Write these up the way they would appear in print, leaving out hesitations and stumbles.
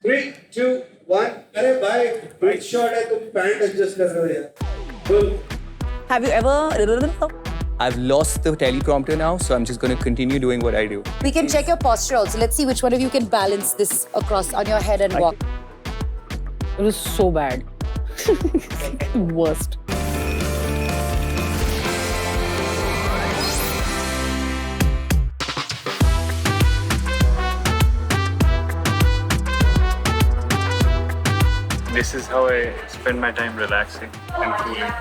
3, 2, 1. अरे भाई, big shot है, तुम पैंट adjust कर रहे हो यार. Cool. Have you ever? I've lost the teleprompter now, so I'm just going to continue doing what I do. We can check your posture also. Let's see which one of you can balance this across on your head and walk. It was so bad. Worst. This is how I spend my time relaxing and cooling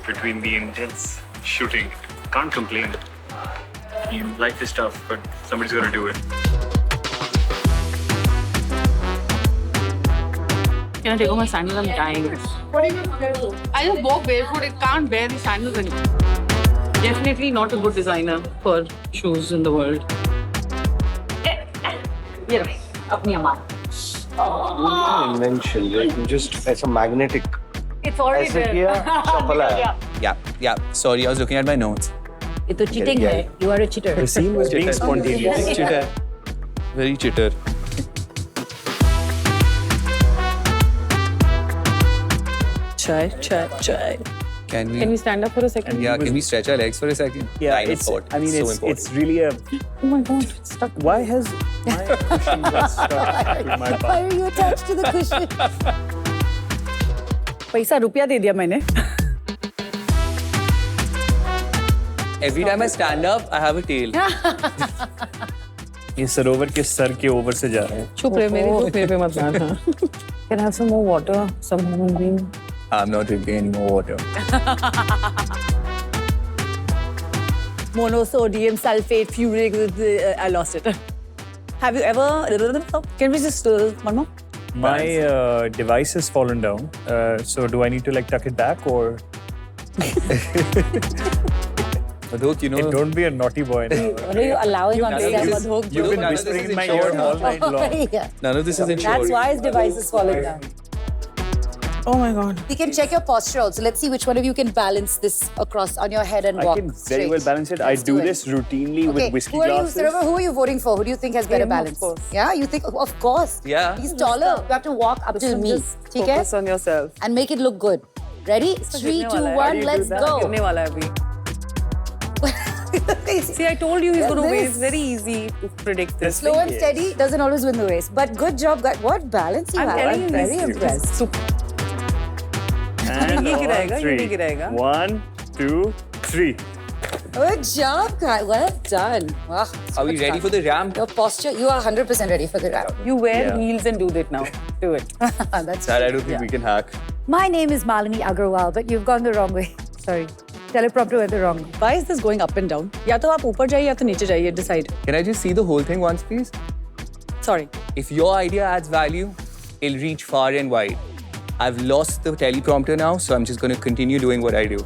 between the intense shooting. Can't complain. You like this stuff, but somebody's got to do it. Can I take off my sandals? I'm dying. What are you going to do? I just walk barefoot. I can't bear the sandals anymore. Definitely not a good designer for shoes in the world. You know, apni aman. Invention, right? You just, it's a magnetic. It's already there. Yeah. Sorry, I was looking at my notes. It's cheating. Yeah. You are a cheater. The scene was being spontaneous. Chitter. Very chitter. Chai. Can Can we stand up for a second? Yeah, can we stretch our legs for a second? Yeah, Line of it's. thought. I mean, so it's important. really a. Oh my God, it's stuck. Why has my cushion got stuck with my Why bum? are you attached to the cushion? पैसा रुपया दे दिया मैंने. Every time I stand up, I have a tail. ये सरोवर के sir के over से जा रहे हैं. चुप रहे मेरी मेरे पे मत मारना. Can I have some more water? Some human being. I'm not drinking any more water. Monosodium sulfate, furic. I lost it. Have you ever? Can we just one more? My device has fallen down. So do I need to like tuck it back or? Madhok, you know. Hey, don't be a naughty boy now. What are you allowing on this You've Madhok? You've been None of this whispering is in my insured, ear all huh? night long. Yeah. None of this is insured. That's why his device is falling down. Oh my God. We can check your posture also. Let's see which one of you can balance this across on your head and I walk can straight. very well balance it. I Let's do it. this routinely Okay, with whiskey who are you, glasses. Sarava, who are you voting for? Who do you think has better Him, of balance? course. Yeah, you think, of course. Yeah. He's taller. You have to walk up till me. ठीक है? Focus on yourself. And make it look good. Ready? 3, 2, 1, let's go. गिरने वाला है अभी. See, I told you he's going to win. It's very easy to predict this. Slow and steady doesn't always win the race. But good job, guys. What balance you I'm have. telling I'm you, very this impressed. Super. And ये on गिराएगा, ये three. नहीं गिराएगा. 1, 2, 3. Good job, guys. Well done. Wow, Are we ready for the ramp? Your posture, you are 100% ready for the round. You wear Yeah. heels and do that now. Do it. That's That I don't think yeah. we can hack. My name is Malini Agarwal, but you've gone the wrong way. Sorry. Teleprompter went the wrong way. Why is this going up and down? या तो आप ऊपर जाइए या तो नीचे जाइए. Decide. Can I just see the whole thing once, please? Sorry. If your idea adds value, it'll reach far and wide. I've lost the teleprompter now, so I'm just going to continue doing what I do.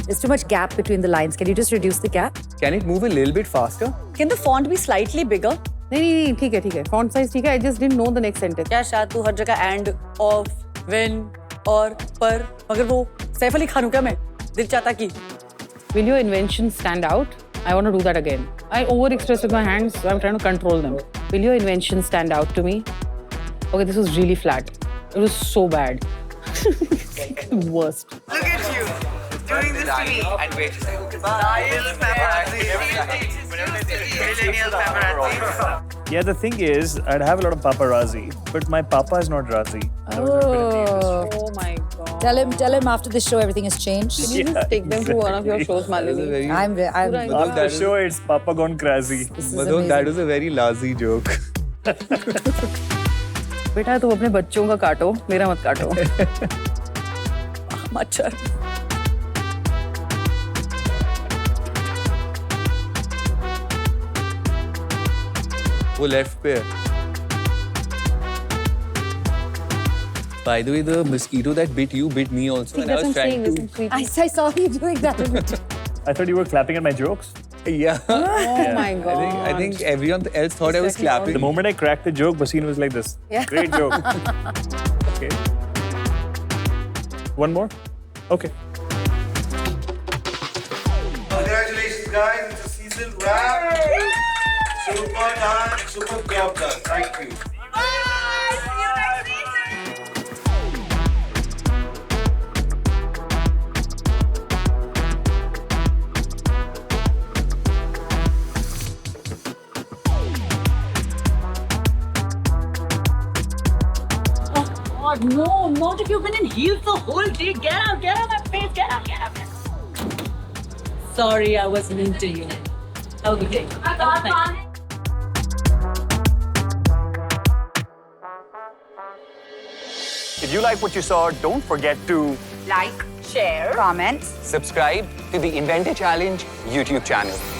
There's too much gap between the lines. Can you just reduce the gap? Can it move a little bit faster? Can the font be slightly bigger? नहीं ठीक है. Font size ठीक है. I just didn't know the next sentence. क्या शायद तू हर जगह and, of, when, और, पर, मगर वो सैफ अली खान हूँ क्या मैं? दिल चाहता कि. Will your invention stand out? I want to do that again. I overexpress with my hands, so I'm trying to control them. Will your invention stand out to me? Okay, this was really flat. It was so bad. Worst. Look at you doing this to me. And wait. Millennial paparazzi. Yeah, the thing is, I'd have a lot of paparazzi, but my papa is not Razi. Oh my God. Tell him after this show everything has changed. Can you just take them to one of your shows, Malini? I'm After the show, it's Papa gone crazy. This is Madhok, that amazing. was a very lazy joke. बेटा तुम अपने बच्चों का काटो, मेरा मत काटो. मच्छर. वो left पे है. By the way, the mosquito that bit you bit me also, and I was trying to. I saw you doing that. I thought you were clapping at my jokes. Yeah. Oh my God. I think everyone else thought I was clapping. The moment I cracked the joke, Basin was like this. Yeah. Great joke. Okay. One more? Okay. Congratulations, guys. It's a season wrap. Super done. Super job done. Thank you. God, no, not if you've been in heels the whole day. Get out my face, get out. Sorry, I wasn't into you. Have a good day. If you like what you saw, don't forget to Like, share, comment. subscribe to the Inventor Challenge YouTube channel.